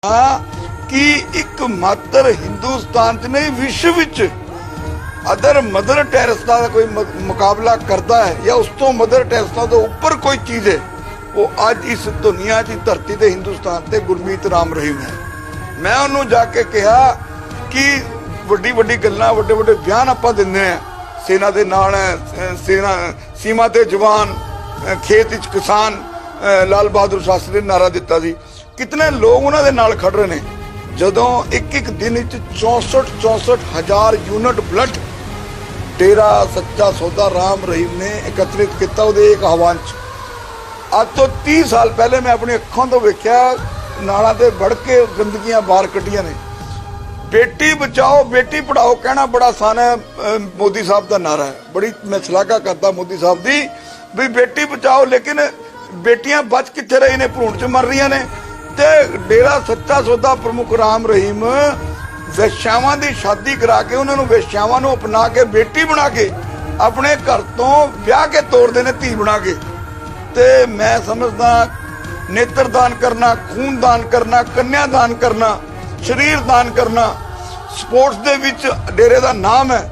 कि एक मात्र हिंदुस्तान च नहीं विश्व विच अदर मदर टेरेसा का कोई मुकाबला करता है या उस तो मदर टेरेसा तो ऊपर कोई चीज है वो अज इस दुनिया की धरती ते हिंदुस्तान ते गुरमीत राम रहीम है। मैं उन्होंने जाके कहा कि वड्डी वड्डी गल्लां वड्डे वड्डे बयान आपां दिंदे आ, सेना दे नाल है, सेना सीमा ते जवान, खेत विच किसान, लाल बहादुर शास्त्री ने नारा दिता सी। कितने लोग उन्हां दे नाल खड़ रहे ने जदों एक एक दिन 64 हज़ार यूनिट ब्लड डेरा सच्चा सौदा राम रहीम ने एकत्रित किया उहदे एक आह्वान च। अज तो 30 साल पहले मैं अपनी अखों तो वेख्या नालां ते बढ़ के गंदगियां बाहर कड्डियां ने। बेटी बचाओ बेटी पढ़ाओ कहना बड़ा आसान है, मोदी साहब का नारा है, बड़ी मैं शलाघा करता मोदी साहब की भी बेटी बचाओ, लेकिन बेटियां बच कित्थे रही ने, भरूण च मर रही ने। ते डेरा सच्चा सौदा प्रमुख राम रहीम वेश्यावां दी शादी करा के उन्होंने वेश्यावां नूं अपना के बेटी बना के अपने घर तो ब्याह के तोड़ते ने धी बना के। ते मैं समझदा नेत्र दान करना, खून दान करना, कन्या दान करना, शरीर दान करना, स्पोर्ट्स दे विच डेरे दा नाम है,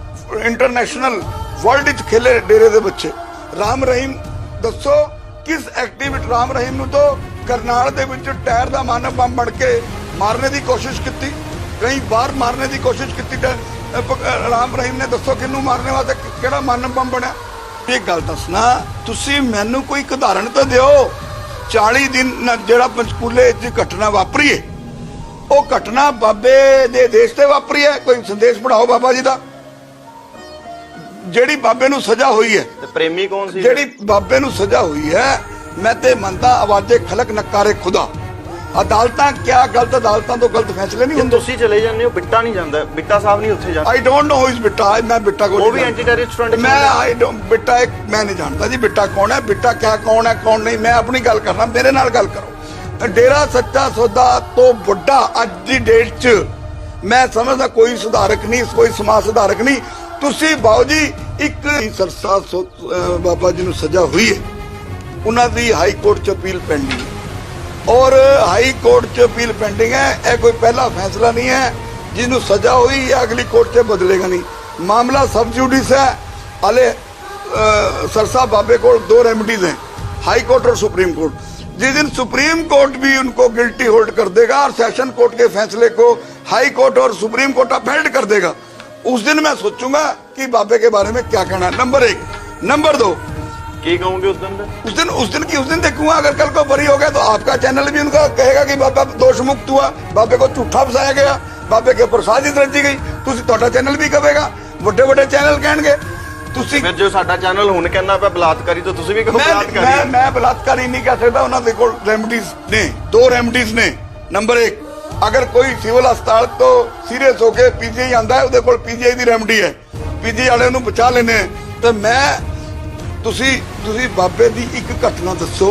इंटरनेशनल वर्ल्ड च खेले डेरे दे बच्चे। राम रहीम दसो किस एक्टिविटी राम रहीम नूं तो करनाल दे विच टायर दा मानव बम बन के मारने की कोशिश की, कई बार मारने की कोशिश की। राम रहीम ने दसो किनू मारने वास्ते केड़ा मानव बम बनया। एक गल दसना तुसी मैनू कोई उदाहरण तो दिओ 40 दिन जेड़ा पंचकूले च घटना वापरी है वो घटना बाबे दे देश ते वापरी है, कोई संदेश पढ़ाओ बाबा जी दा। जेड़ी बाबे नू सजा हुई है प्रेमी कौन सी जेड़ी बाबे नू सजा हुई है, मैं ते मनता आवाजे खलक नकारे खुदा। अदालतां क्या गलत अदालतां तो गलत फैसले नहीं होंदे। तुसी चले जांदे हो, बिट्टा नहीं जांदा, बिट्टा साहब नहीं उत्थे जांदा। I don't know who is Bitta, मैं बिट्टा को वो भी एंटी टेररिस्ट फ्रंट मैं आई डोंट बिट्टा एक मैं नहीं जानता जी बिट्टा कौन है, बिट्टा क्या कौन है कौन नहीं। मैं अपनी गल करना, मेरे नाल गल करो। डेरा सच्चा सौदा तो बड़ा अज दी डेट च मैं समझदा कोई सुधारक नहीं, कोई समाज सुधारक नहीं। तुसी बाऊ जी एक सरसा बाबा जी नू सजा हुई है, उन्हां दी हाई कोर्ट च अपील पेंडिंग है और हाई कोर्ट च अपील पेंडिंग है। यह कोई पहला फैसला नहीं है, जिन्हों सजा हुई है अगली कोर्ट से बदलेगा नहीं। मामला सब जुडिस है। हाले सरसा बाबे को 2 रेमेडीज हैं, हाई कोर्ट और सुप्रीम कोर्ट। जिस दिन सुप्रीम कोर्ट भी उनको गिल्टी होल्ड कर देगा और सेशन कोर्ट के फैसले को हाई कोर्ट और सुप्रीम कोर्ट अपहेल्ड कर देगा, उस दिन मैं सोचूंगा कि बाबे के बारे में क्या कहना है। नंबर 1। नंबर 2 की कहूंगे उस दिन देखूंगा। अगर कल को बरी हो गया तो आपका चैनल भी उनका कहेगा कि बाबा दोष मुक्त हुआ, बाबे को झूठा फसाया गया, बाबे के ऊपर साजिश रची गई। तुसी ਤੁਹਾਡਾ चैनल भी कहेगा, ਵੱਡੇ ਵੱਡੇ चैनल कहणगे ਤੁਸੀਂ ਫਿਰ ਜੋ ਸਾਡਾ ਚੈਨਲ ਹੁਣ ਕਹਿੰਦਾ ਪਿਆ ਬਲਾਤਕਾਰੀ ਤਾਂ ਤੁਸੀਂ ਵੀ ਕਹੋ ਬਲਾਤਕਾਰੀ। मैं बलात्कारी नहीं कह सकता। ਉਹਨਾਂ ਦੇ ਕੋਲ ਰੈਮਡੀਜ਼ ਨੇ, 2 ਰੈਮਡੀਜ਼ ਨੇ। नंबर 1, अगर कोई सिविल अस्पताल तो सीरियस होके पीजीआई आंदा है, ਉਹਦੇ ਕੋਲ पीजीआई ਦੀ ਰੈਮਡੀ है, पीजीआई वाले ਨੂੰ ਬਚਾ ਲੈਣੇ। ਤੇ मैं ਤੁਸੀਂ ਬਾਬੇ ਦੀ ਇੱਕ ਘਟਨਾ ਦੱਸੋ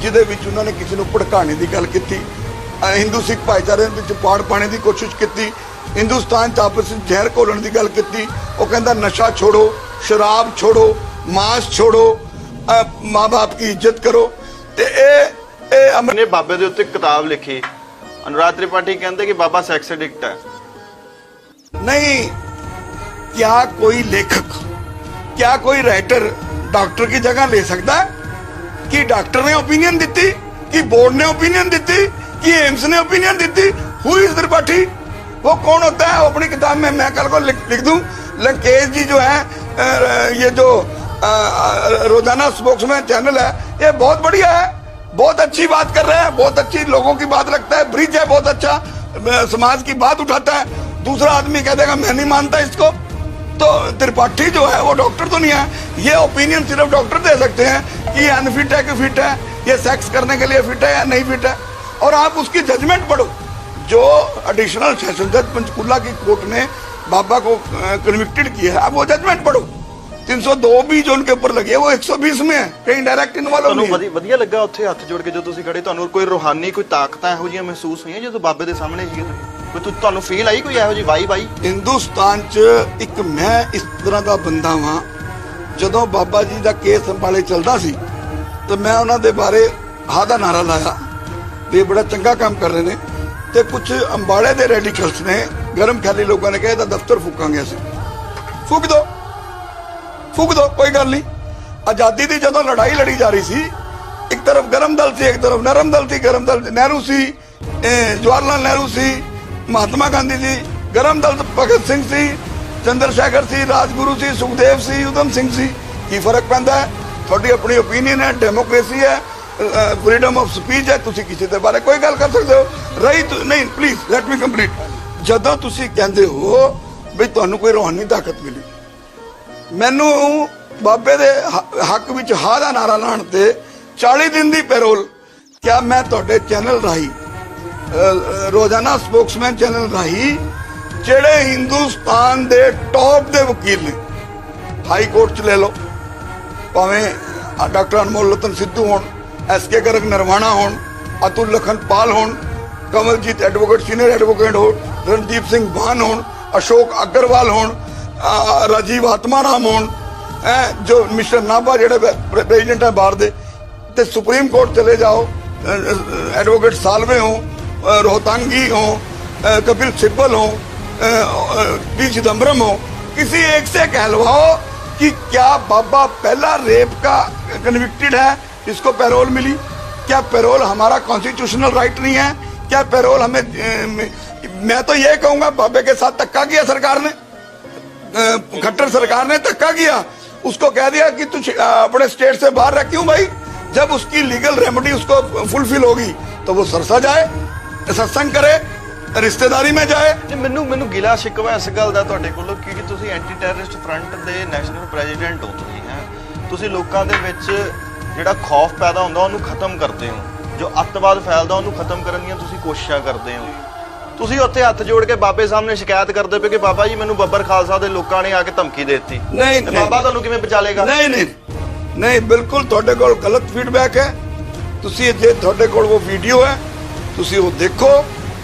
ਜਿਹਦੇ ਵਿੱਚ ਉਹਨਾਂ ਨੇ ਕਿਸੇ ਨੂੰ ਭੜਕਾਣੇ ਦੀ ਗੱਲ ਕੀਤੀ, ਹਿੰਦੂ ਸਿੱਖ ਭਾਈਚਾਰੇ ਵਿੱਚ ਪਾੜ ਪਾਣੇ ਦੀ ਕੋਸ਼ਿਸ਼ ਕੀਤੀ, हिंदुस्तान च आपस में जहर घोलने की गल की। वो कहता नशा छोड़ो, शराब छोड़ो, मांस छोड़ो, माँ बाप की इज्जत करो। ने बाबे दे उत्ते किताब लिखी, अनुराग त्रिपाठी कहते कि बाबा सैक्स एडिक्ट है। नहीं, क्या कोई लेखक, क्या कोई राइटर डॉक्टर की जगह ले सकता है? कि डॉक्टर ने ओपिनियन दी, कि बोर्ड ने ओपिनियन दी, कि एम्स ने opinion the? Who is Tripathi? वो कौन होता है? वो अपनी किताब में मैं कल को लिख दूं। लंकेश जी जो है, ये जो रोजाना स्पोक्समैन चैनल है, ये बहुत बढ़िया है, बहुत अच्छी बात कर रहे हैं, बहुत अच्छी लोगों की बात रखता है, ब्रिज है बहुत अच्छा, समाज की बात उठाता है। दूसरा आदमी कह देगा मैं नहीं मानता इसको। तो त्रिपाठी जो है वो डॉक्टर तो नहीं है। ये ओपिनियन सिर्फ डॉक्टर दे सकते हैं कि ये अनफिट है कि फिट है, ये सेक्स करने के लिए फिट है या नहीं फिट है। और आप उसकी जजमेंट पढ़ो। जो एडिशनल सेशन जज पंचकूला की कोर्ट ने बाबा को कन्विक्टेड किया है, आप वो जजमेंट पढ़ो। 302 भी जो उनके ऊपर लगी है वो 120 में है, कहीं डायरेक्ट इन्वॉल्व नहीं है। ਵਧੀਆ ਲੱਗਾ ਉੱਥੇ ਹੱਥ ਜੋੜ ਕੇ ਜੋ ਤੁਸੀਂ ਖੜੇ, ਤੁਹਾਨੂੰ ਕੋਈ ਰੂਹਾਨੀ ਕੋਈ ਤਾਕਤਾਂ ਇਹੋ ਜਿਹੀਆਂ ਮਹਿਸੂਸ ਹੋਈਆਂ ਜਦੋਂ ਬਾਬੇ ਦੇ ਸਾਹਮਣੇ ਸੀਗੇ ਤੁਸੀਂ? ਕੋਈ ਤੁਹਾਨੂੰ ਫੀਲ ਆਈ ਕੋਈ ਇਹੋ ਜਿਹੀ ਵਾਈ ਬਾਈ? हिंदुस्तान च एक मैं इस तरह का बंदा वां, ਜਦੋਂ ਬਾਬਾ ਜੀ ਦਾ ਕੇਸ ਅੰਬਾਲੇ ਚੱਲਦਾ ਸੀ तो मैं उन्होंने बारे हा दा नारा लाया भी बड़ा चंगा काम कर रहे हैं। ਤੇ ਕੁਝ ਅੰਬਾਲੇ ਦੇ ਰੈਡੀਕਲਸ ਨੇ ਗਰਮ ਖਿਆਲੀ ਲੋਕਾਂ ਨੇ ਕਿਹਾ ਇਹਦਾ ਦਫ਼ਤਰ ਫੂਕਾਂਗੇ ਅਸੀਂ। ਫੂਕ ਦੋ ਕੋਈ ਗੱਲ ਨਹੀਂ। ਆਜ਼ਾਦੀ ਦੀ ਜਦੋਂ ਲੜਾਈ ਲੜੀ ਜਾ ਰਹੀ ਸੀ, ਇੱਕ ਤਰਫ ਗਰਮ ਦਲ ਸੀ, ਇੱਕ ਤਰਫ ਨਰਮ ਦਲ ਸੀ। ਗਰਮ ਦਲ ਨਹਿਰੂ ਸੀ, ਜਵਾਹਰ ਲਾਲ ਨਹਿਰੂ ਸੀ, ਮਹਾਤਮਾ ਗਾਂਧੀ ਸੀ। ਗਰਮ ਦਲ ਭਗਤ ਸਿੰਘ ਸੀ, ਚੰਦਰ ਸ਼ੇਖਰ ਸੀ, ਰਾਜਗੁਰੂ ਸੀ, ਸੁਖਦੇਵ ਸੀ, ਊਧਮ ਸਿੰਘ ਸੀ। ਕੀ ਫਰਕ ਪੈਂਦਾ ਹੈ? ਤੁਹਾਡੀ ਆਪਣੀ ਓਪੀਨੀਅਨ ਹੈ, ਡੈਮੋਕ੍ਰੇਸੀ ਹੈ, ਫਰੀडम ਆਫ ਸਪੀਚ ਹੈ। ਤੁਸੀਂ ਕਿਸੇ ਦੇ ਬਾਰੇ ਕੋਈ ਗੱਲ ਕਰ ਸਕਦੇ ਹੋ। ਨਹੀਂ ਪਲੀਜ਼ ਲੈਟ ਮੀ ਕੰਪਲੀਟ। ਜਦੋਂ ਤੁਸੀਂ ਕਹਿੰਦੇ ਹੋ ਵੀ ਤੁਹਾਨੂੰ ਕੋਈ ਰੂਹਾਨੀ ਤਾਕਤ ਮਿਲੀ, ਮੈਨੂੰ ਬਾਬੇ ਦੇ ਹੱਕ ਵਿੱਚ ਹਾਂ ਦਾ ਨਾਰਾ ਲਾਉਣ ਤੇ 40 ਦਿਨ ਦੀ ਪੈਰੋਲ, ਕਿਆ ਮੈਂ ਤੁਹਾਡੇ ਚੈਨਲ ਰਾਹੀਂ ਰੋਜ਼ਾਨਾ ਸਪੋਕਸਮੈਨ ਚੈਨਲ ਰਾਹੀਂ ਜਿਹੜੇ ਹਿੰਦੁਸਤਾਨ ਦੇ ਟੌਪ ਦੇ ਵਕੀਲ ਨੇ, ਹਾਈ ਕੋਰਟ ਚ ਲੈ ਲਓ, ਭਾਵੇਂ ਡਾਕਟਰ ਅਨਮੋਲ ਰਤਨ ਸਿੱਧੂ ਹੋਣ, SK ਗਰਗ ਨਰਵਾਣਾ ਹੋਣ, ਅਤੁਲ ਲਖਨਪਾਲ ਹੋਣ, ਕਮਲਜੀਤ ਐਡਵੋਕੇਟ ਸੀਨੀਅਰ ਐਡਵੋਕੇਟ ਹੋਣ, ਰਣਦੀਪ ਸਿੰਘ ਬਾਨ ਹੋਣ, ਅਸ਼ੋਕ ਅਗਰਵਾਲ ਹੋਣ, ਰਾਜੀਵ ਆਤਮਾਰਾਮ ਹੋਣ, ਜੋ ਮਿਸਟਰ ਨਾਭਾ ਜਿਹੜੇ ਪ੍ਰੈਜ਼ੀਡੈਂਟ ਹੈ ਬਾਹਰ ਦੇ, ਤੇ ਸੁਪਰੀਮ ਕੋਰਟ ਚਲੇ ਜਾਓ, एडवोकेट सालवे हो, रोहतांगी हो, कपिल सिब्बल हो, पी चिदम्बरम हो, किसी एक से कहलवाओ कि क्या बाबा पहला रेप का कन्विक्टेड है, इसको पैरोल मिली? क्या पैरोल हमारा कॉन्स्टिट्यूशनल राइट नहीं है? क्या पैरोल हमें मैं तो ये कहूंगा बाबे के साथ धक्का किया सरकार ने, खट्टर सरकार ने धक्का किया, उसको कह दिया कि तू अपने स्टेट से बाहर रह। क्यों भाई? जब उसकी लीगल रेमेडी उसको फुलफिल होगी तो वो सरसा जाए, सत्संग करे, रिश्तेदारी में जाए। ਮੈਨੂੰ ਗਿਲਾ ਸ਼ਿਕਵਾ ਇਸ ਗੱਲ ਦਾ ਤੁਹਾਡੇ ਕੋਲੋਂ ਕਿ ਤੁਸੀਂ ਐਂਟੀ ਟੈਰਰਿਸਟ ਫਰੰਟ ਦੇ ਨੈਸ਼ਨਲ ਪ੍ਰੈਜ਼ੀਡੈਂਟ ਹੋ। ਤੁਸੀਂ ਲੋਕਾਂ ਦੇ ਵਿੱਚ ਜਿਹੜਾ ਖੌਫ ਪੈਦਾ ਹੁੰਦਾ ਉਹਨੂੰ ਖਤਮ ਕਰਦੇ ਹੋ, ਜੋ ਅੱਤਵਾਦ ਫੈਲਦਾ ਉਹਨੂੰ ਖਤਮ ਕਰਨ ਦੀਆਂ ਤੁਸੀਂ ਕੋਸ਼ਿਸ਼ਾਂ ਕਰਦੇ ਹੋ। ਤੁਸੀਂ ਉੱਥੇ ਹੱਥ ਜੋੜ ਕੇ ਬਾਬੇ ਸਾਹਮਣੇ ਸ਼ਿਕਾਇਤ ਕਰਦੇ ਪਏ ਕਿ ਬਾਬਾ ਜੀ ਮੈਨੂੰ ਬੱਬਰ ਖਾਲਸਾ ਦੇ ਲੋਕਾਂ ਨੇ ਆ ਕੇ ਧਮਕੀ ਦੇ ਦਿੱਤੀ। ਨਹੀਂ, ਬਾਬਾ ਤੁਹਾਨੂੰ ਕਿਵੇਂ ਬਚਾ ਲੇਗਾ? ਨਹੀਂ ਬਿਲਕੁਲ ਤੁਹਾਡੇ ਕੋਲ ਗਲਤ ਫੀਡਬੈਕ ਹੈ। ਤੁਸੀਂ ਜੇ ਤੁਹਾਡੇ ਕੋਲ ਉਹ ਵੀਡੀਓ ਹੈ ਤੁਸੀਂ ਉਹ ਦੇਖੋ,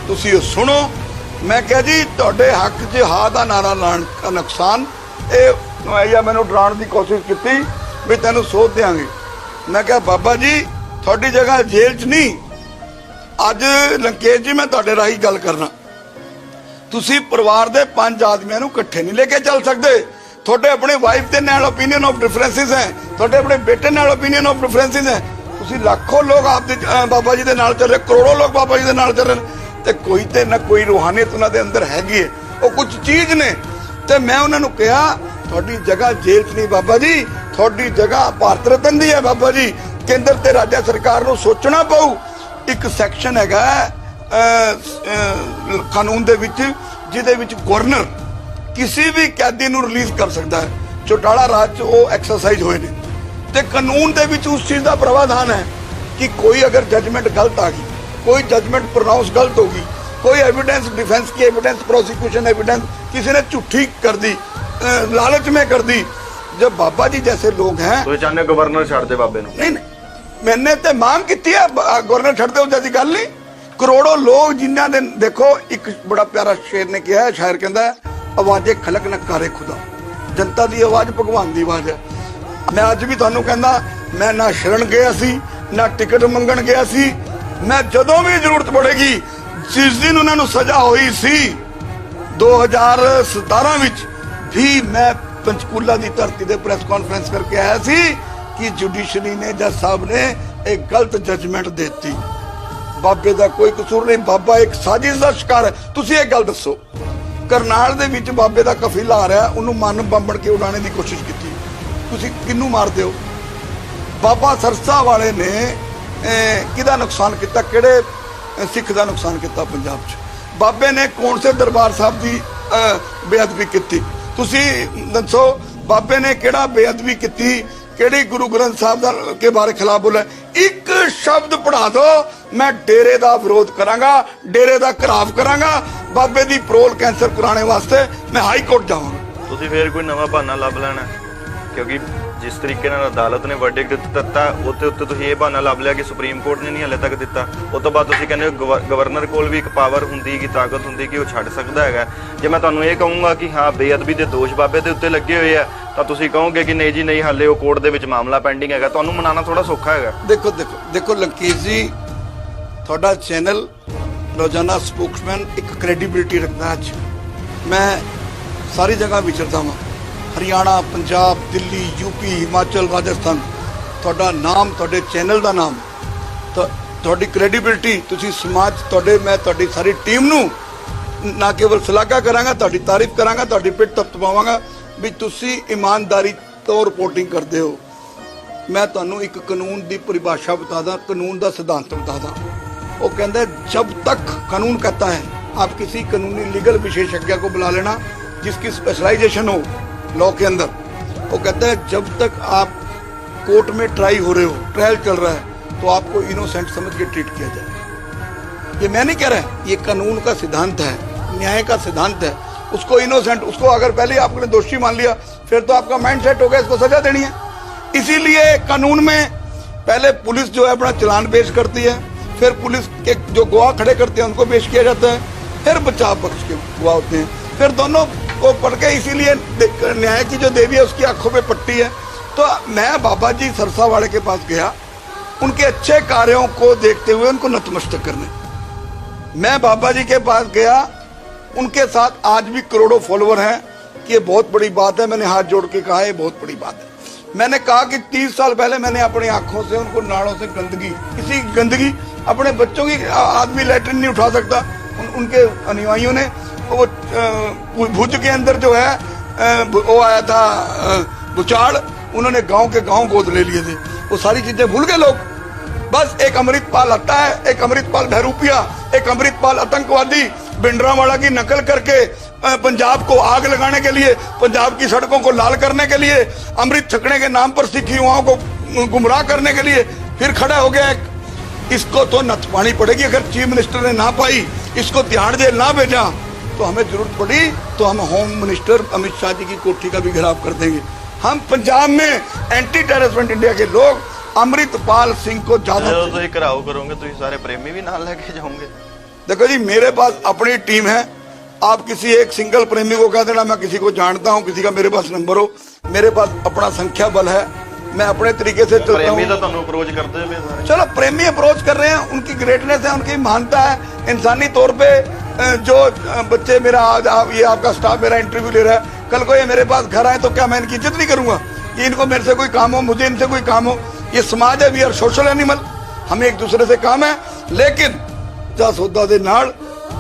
ਤੁਸੀਂ ਉਹ ਸੁਣੋ। ਮੈਂ ਕਿਹਾ ਜੀ ਤੁਹਾਡੇ ਹੱਕ 'ਚ ਹਾਂ ਦਾ ਨਾਰਾ ਲਾਉਣ ਦਾ ਨੁਕਸਾਨ ਇਹ ਮੈਨੂੰ ਡਰਾਉਣ ਦੀ ਕੋਸ਼ਿਸ਼ ਕੀਤੀ ਵੀ ਤੈਨੂੰ ਸੋਧ ਦਿਆਂਗੇ। ਮੈਂ ਕਿਹਾ ਬਾਬਾ ਜੀ ਤੁਹਾਡੀ ਜਗ੍ਹਾ ਜੇਲ੍ਹ 'ਚ ਨਹੀਂ। ਅੱਜ ਲੰਕੇਸ਼ ਜੀ ਮੈਂ ਤੁਹਾਡੇ ਰਾਹੀਂ ਗੱਲ ਕਰਨਾ, ਤੁਸੀਂ ਪਰਿਵਾਰ ਦੇ 5 ਆਦਮੀਆਂ ਨੂੰ ਇਕੱਠੇ ਨਹੀਂ ਲੈ ਕੇ ਚੱਲ ਸਕਦੇ। ਤੁਹਾਡੇ ਆਪਣੇ ਵਾਈਫ ਦੇ ਨਾਲ ਓਪੀਨੀਅਨ ਆਫ ਡਿਫਰੈਂਸਿਸ ਹੈ, ਤੁਹਾਡੇ ਆਪਣੇ ਬੇਟੇ ਨਾਲ ਓਪੀਨੀਅਨ ਆਫ ਡਿਫਰੈਂਸਿਸ ਹੈ। ਤੁਸੀਂ ਲੱਖੋਂ ਲੋਕ ਆਪਦੇ ਬਾਬਾ ਜੀ ਦੇ ਨਾਲ ਚੱਲ ਰਹੇ, ਕਰੋੜੋਂ ਲੋਕ ਬਾਬਾ ਜੀ ਦੇ ਨਾਲ ਚੱਲ ਰਹੇ ਤੇ ਕੋਈ ਤੇ ਨਾ ਕੋਈ ਰੂਹਾਨੀਅਤ ਉਹਨਾਂ ਦੇ ਅੰਦਰ ਹੈਗੀ ਹੈ, ਉਹ ਕੁਝ ਚੀਜ਼ ਨੇ। ਤੇ ਮੈਂ ਉਹਨਾਂ ਨੂੰ ਕਿਹਾ ਤੁਹਾਡੀ ਜਗ੍ਹਾ ਜੇਲ੍ਹ 'ਚ ਨਹੀਂ ਬਾਬਾ ਜੀ, ਤੁਹਾਡੀ ਜਗ੍ਹਾ ਭਾਰਤ ਰਤਨ ਦੀ ਹੈ ਬਾਬਾ ਜੀ। ਕੇਂਦਰ ਤੇ ਰਾਜ ਸਰਕਾਰ ਨੂੰ ਸੋਚਣਾ ਪਊ। ਇੱਕ ਸੈਕਸ਼ਨ ਹੈਗਾ ਕਾਨੂੰਨ ਦੇ ਵਿੱਚ ਜਿਹਦੇ ਵਿੱਚ ਗਵਰਨਰ ਕਿਸੇ ਵੀ ਕੈਦੀ ਨੂੰ ਰਿਲੀਜ਼ ਕਰ ਸਕਦਾ ਹੈ। ਚੌਟਾਲਾ ਰਾਜ 'ਚ ਉਹ ਐਕਸਰਸਾਈਜ਼ ਹੋਏ ਨੇ ਤੇ ਕਾਨੂੰਨ ਦੇ ਵਿੱਚ ਉਸ ਚੀਜ਼ ਦਾ ਪ੍ਰਾਵਧਾਨ ਹੈ ਕਿ ਕੋਈ ਅਗਰ ਜਜਮੈਂਟ ਗਲਤ ਆ ਗਈ, कोई जजमेंट प्रोनाउंस गलत होगी, कोई एविडेंस डिफेंस की एविडेंस, प्रोसिक्यूशन एविडेंस किसी ने झूठी कर दी, लालच में कर दी। जब बाबा जी जैसे लोग हैं तो चाहते गवर्नर छड़ दे बाबे नूं। नहीं मैंने तो मांग की है गवर्नर छड़ दे जैसी गल नहीं। करोड़ों लोग जिन्हों ने देखो, एक बड़ा प्यारा शेर ने किया है, शायर कहता है आवाज़े खलक न करे खुदा, जनता की आवाज़ भगवान की आवाज़ है। मैं अज भी तुहानूं कहंदा मैं ना शरण गया सी ना टिकट मंगण गया सी। मैं जदों भी जरूरत पड़ेगी, जिस दिन उन्होंने सजा हुई सी 2017 विच भी मैं पंचकूला की धरती से प्रेस कॉन्फ्रेंस करके आया सी कि जुडिशरी ने जज साहब ने एक गलत जजमेंट देती। बाबे का कोई कसूर नहीं, बाबा एक साजिश का शिकार है। तुसीं एक गल दसो, करनाल दे विच बाबे का कफिला आ रहा, उन्होंने मन बंबड़ के उड़ाने की कोशिश की, तुसीं किन्नू मारदे हो? बाबा सरसा वाले ने किहदा नुकसान किया, किहड़े सिख का नुकसान किया पंजाब च? बाबे ने कौन से दरबार साहब की बेअदबी की? तुसीं दसो बाबे ने किहड़ा बेअदबी की, किहड़ी गुरु ग्रंथ साहब के बारे खिलाफ बोला? एक शब्द पढ़ा दो, मैं डेरे का विरोध करांगा, डेरे का घराव करांगा, बाबे की परोल कैंसर कराने वास्ते मैं हाई कोर्ट जावांगा। तुसीं फिर कोई नवा बहाना लभ लेना, क्योंकि जिस तरीके अदालत ने वर्डिक्ट दिता उत्ते उत्ते तुसीं ये बहाना लभ लिया कि सुप्रीम कोर्ट ने नहीं हले तक दिता। उस तो बाद तुसीं कहंदे हो गवर्नर कोल भी एक पावर हुंदी कि ताकत हुंदी कि वो छड्ड सकदा हैगा। जे मैं तुहानूं ये कहूँगा कि हाँ बेअदबी दे दोष बाबे दे उत्ते लगे हुए आ तां तुसीं कहोगे कि नहीं जी नहीं, हाले वो कोर्ट दे विच मामला पेंडिंग हैगा। तुहानूं मनाना थोड़ा सौखा हैगा। देखो देखो देखो लंकेश जी, तुहाडा चैनल रोजाना स्पोक्समैन एक क्रेडिबिलिटी रखता है। आज मैं सारी जगह विचरता हूँ, हरियाणा, पंजाब, दिल्ली, यूपी, हिमाचल, राजस्थान, ਤੁਹਾਡਾ ਨਾਮ, ਤੁਹਾਡੇ ਚੈਨਲ ਦਾ ਨਾਮ, ਤੁਹਾਡੀ ਕ੍ਰੈਡੀਬਿਲਿਟੀ, ਤੁਸੀਂ ਸਮਾਜ, ਮੈਂ ਤੁਹਾਡੀ ਸਾਰੀ ਟੀਮ ਨੂੰ ਨਾ ਕੇਵਲ ਸ਼ਲਾਘਾ ਕਰਾਂਗਾ, ਤੁਹਾਡੀ ਤਾਰੀਫ ਕਰਾਂਗਾ, ਤੁਹਾਡੀ ਪਿੱਠ ਥਪਥਪਾਵਾਂਗਾ ਵੀ ਤੁਸੀਂ ਇਮਾਨਦਾਰੀ ਤੋਂ ਰਿਪੋਰਟਿੰਗ ਕਰਦੇ ਹੋ। ਮੈਂ ਤੁਹਾਨੂੰ ਇੱਕ ਕਾਨੂੰਨ ਦੀ ਪਰਿਭਾਸ਼ਾ ਬਤਾਦਾ, ਕਾਨੂੰਨ ਦਾ ਸਿਧਾਂਤ ਬਤਾਦਾ। वो कहता है जब तक कानून कहता है आप किसी कानूनी लीगल विशेषज्ञ को बुला लेना जिसकी स्पेशलाइजेशन हो लॉ के अंदर। वो कहता है जब तक आप कोर्ट में ट्राई हो रहे हो, ट्रायल चल रहा है, तो आपको इनोसेंट समझ के ट्रीट किया जाए। ये मैं नहीं कह रहा, ये कानून का सिद्धांत है, न्याय का सिद्धांत है। उसको इनोसेंट, उसको अगर पहले आपने दोषी मान लिया फिर तो आपका माइंड सेट हो गया, इसको सजा देनी है। इसीलिए कानून में पहले पुलिस जो है अपना चालान पेश करती है, फिर पुलिस के जो गवाह खड़े करते हैं उनको पेश किया जाता है, फिर बचाव पक्ष के गवाह होते हैं, फिर दोनों को पढ़ के, इसीलिए न्याय की जो देवी है उसकी आंखों पे पट्टी है। तो मैं बाबा जी सरसावाड़े के पास गया, उनके अच्छे कार्यों को देखते हुए उनको नतमस्तक करने। मैं बाबा जी के पास गया, उनके साथ आज भी करोड़ों फॉलोवर हैं कि ये बहुत बड़ी बात है। मैंने हाथ जोड़ के कहा ये बहुत बड़ी बात है। मैंने कहा कि 30 साल पहले मैंने अपनी आंखों से उनको नाड़ों से किसी गंदगी, अपने बच्चों की आदमी लैट्रिन नहीं उठा सकता, उनके अनुयायियों ने वो भुज के अंदर जो है वो आया था भूचाल, उन्होंने गांव के गांव गोद ले लिए थे। वो सारी चीजें भूल गए लोग। बस एक अमृतपाल आता है, एक अमृतपाल बहरूपिया, एक अमृतपाल आतंकवादी भिंडरावाला की नकल करके पंजाब को आग लगाने के लिए, पंजाब की सड़कों को लाल करने के लिए, अमृत छकने के नाम पर सिख युवाओं को गुमराह करने के लिए फिर खड़ा हो गया। इसको तो नथ पानी पड़ेगी। अगर चीफ मिनिस्टर ने ना पाई, इसको तिहाड़ जेल ना भेजा, तो हमें जरूरत पड़ी तो हम होम मिनिस्टर अमित शाह जी की कोठी का भी घेराव कर देंगे। हम पंजाब में एंटी टेररिस्ट इंडिया के लोग अमृतपाल सिंह को ज्यादा तो घराव करोगे तो सारे प्रेमी भी नाल लेके जाओगे। देखो जी, मेरे पास अपनी टीम है। आप किसी एक सिंगल प्रेमी को कह देना मैं किसी को जानता हूँ, किसी का मेरे पास नंबर हो, मेरे पास अपना संख्या बल है, मैं अपने तरीके से चलता हूँ। प्रेमी तो तुहानू अप्रोच करते हैं, चलो प्रेमी अप्रोच कर रहे हैं, उनकी ग्रेटनेस है, उनकी महानता है। इंसानी तौर पे जो बच्चे मेरा आज ये आपका स्टाफ मेरा इंटरव्यू ले रहा है, कल को ये मेरे पास घर आए तो क्या मैं इनकी इज्जत नहीं करूंगा? ये इनको मेरे से कोई काम हो, मुझे इनसे कोई काम हो, ये समाज है, वी आर सोशल एनिमल, हमें एक दूसरे से काम है। लेकिन जा सौदा दे नाल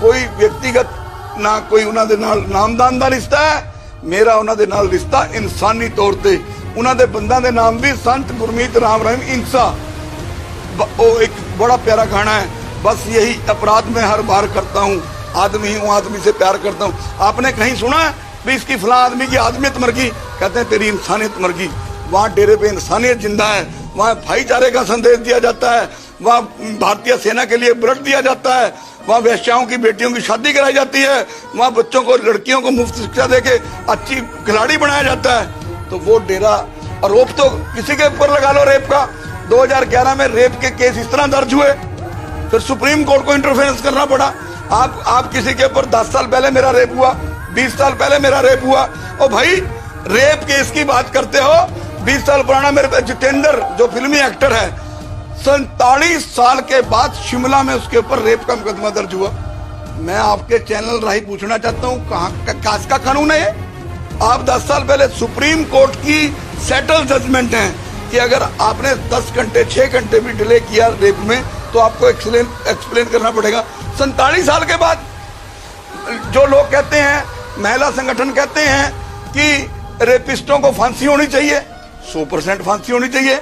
कोई व्यक्तिगत ना कोई उन्हां दे नाल नामदान दा रिश्ता है, मेरा उन्हां दे नाल रिश्ता इंसानी तौर ते। उन्हां दे बंदा दे नाम भी संत गुरमीत राम रहीम इंसा। वो एक बड़ा प्यारा गाना है, बस यही अपराध मैं हर बार करता हूँ, आदमी हूँ, आदमी से प्यार करता हूँ। आपने कहीं सुना है भी इसकी फला आदमी की आदमियत मर गई? कहते हैं तेरी इंसानियत मर गई। वहाँ डेरे पे इंसानियत जिंदा है, वहाँ भाईचारे का संदेश दिया जाता है, वहाँ भारतीय सेना के लिए ब्लड दिया जाता है, वहाँ वेश्याओं की बेटियों की शादी कराई जाती है, वहाँ बच्चों को, लड़कियों को मुफ्त शिक्षा देके अच्छी खिलाड़ी बनाया जाता है। तो वो डेरा, और रोप तो किसी के ऊपर लगा लो रेप का। 2011 में रेप के केस इस तरह दर्ज हुए, फिर सुप्रीम कोर्ट को इंटरफेरेंस करना पड़ा। आप किसी के ऊपर 10 साल पहले मेरा रेप हुआ, 20 साल पहले मेरा रेप हुआ, और भाई रेप केस की बात करते हो, 20 साल पुराना मेरे जितेंद्र जो फिल्मी एक्टर है, 47 साल के बाद शिमला में उसके ऊपर रेप का मुकदमा दर्ज हुआ। मैं आपके चैनल राही पूछना चाहता हूँ, कहाँ का कानून है ये? आप 10 साल पहले सुप्रीम कोर्ट की सेटल जजमेंट है कि अगर आपने 10 घंटे 6 घंटे भी डिले किया रेप में तो आपको एक्सप्लेन करना पड़ेगा। 47 साल के बाद जो लोग कहते हैं, महिला संगठन कहते हैं कि रेपिस्टों को फांसी होनी चाहिए, 100% फांसी होनी चाहिए।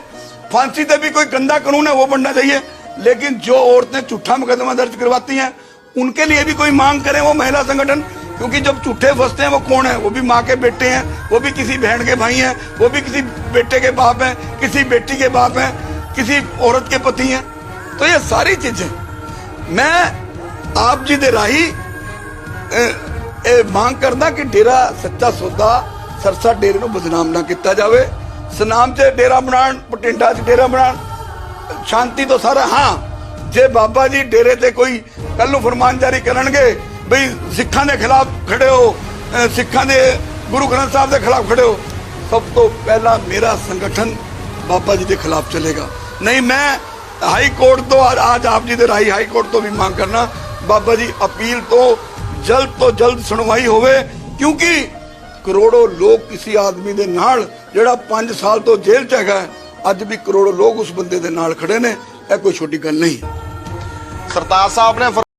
फांसी से भी कोई गंदा कानून है वो बनना चाहिए। लेकिन जो औरतें झूठा मुकदमा दर्ज करवाती हैं उनके लिए भी कोई मांग करें वो महिला संगठन, क्योंकि जब झूठे फंसते हैं वो कौन है? वो भी माँ के बेटे हैं, वो भी किसी बहन के भाई हैं, वो भी किसी बेटे के बाप हैं, किसी बेटी के बाप हैं, किसी औरत के पति हैं। तो ये सारी चीजें मैं आप जी दे राही मांग करना कि डेरा सच्चा सौदा सरसा डेरे ਨੂੰ ਬਦਨਾਮ ਨਾ ਕੀਤਾ ਜਾਵੇ। ਸਨਾਮ 'ਚ ਡੇਰਾ ਬਣਾਉਣ, ਪਟਿੰਡਾ 'ਚ ਡੇਰਾ ਬਣਾਉਣ, ਸ਼ਾਂਤੀ ਤੋਂ ਸਾਰਾ। ਹਾਂ, ਜੇ ਬਾਬਾ ਜੀ ਡੇਰੇ ਤੇ ਕੋਈ ਕੱਲ ਨੂੰ ਫਰਮਾਨ ਜਾਰੀ ਕਰਨਗੇ ਬਈ ਸਿੱਖਾਂ ਦੇ ਖਿਲਾਫ ਖੜੇ ਹੋ, ਸਿੱਖਾਂ ਦੇ ਗੁਰੂ ਗ੍ਰੰਥ ਸਾਹਿਬ ਦੇ ਖਿਲਾਫ ਖੜੇ ਹੋ, ਸਭ ਤੋਂ ਪਹਿਲਾਂ ਮੇਰਾ ਸੰਗਠਨ ਬਾਬਾ ਜੀ ਦੇ ਖਿਲਾਫ ਚਲੇਗਾ। नहीं, मैं हाई कोर्ट तो आज आप जी दे राही हाई कोर्ट तो भी मांग करना, ਬਾਬਾ ਜੀ ਅਪੀਲ ਤੋਂ ਜਲਦ ਸੁਣਵਾਈ ਹੋਵੇ, ਕਿਉਂਕਿ ਕਰੋੜੋਂ ਲੋਕ ਕਿਸੇ ਆਦਮੀ ਦੇ ਨਾਲ ਜਿਹੜਾ 5 ਸਾਲ ਤੋਂ ਜੇਲ੍ਹ 'ਚ ਹੈਗਾ, ਅੱਜ ਵੀ ਕਰੋੜੋਂ ਲੋਕ ਉਸ ਬੰਦੇ ਦੇ ਨਾਲ ਖੜੇ ਨੇ। ਇਹ ਕੋਈ ਛੋਟੀ ਗੱਲ ਨਹੀਂ। ਸਰਤਾਜ ਸਾਹਿਬ ਨੇ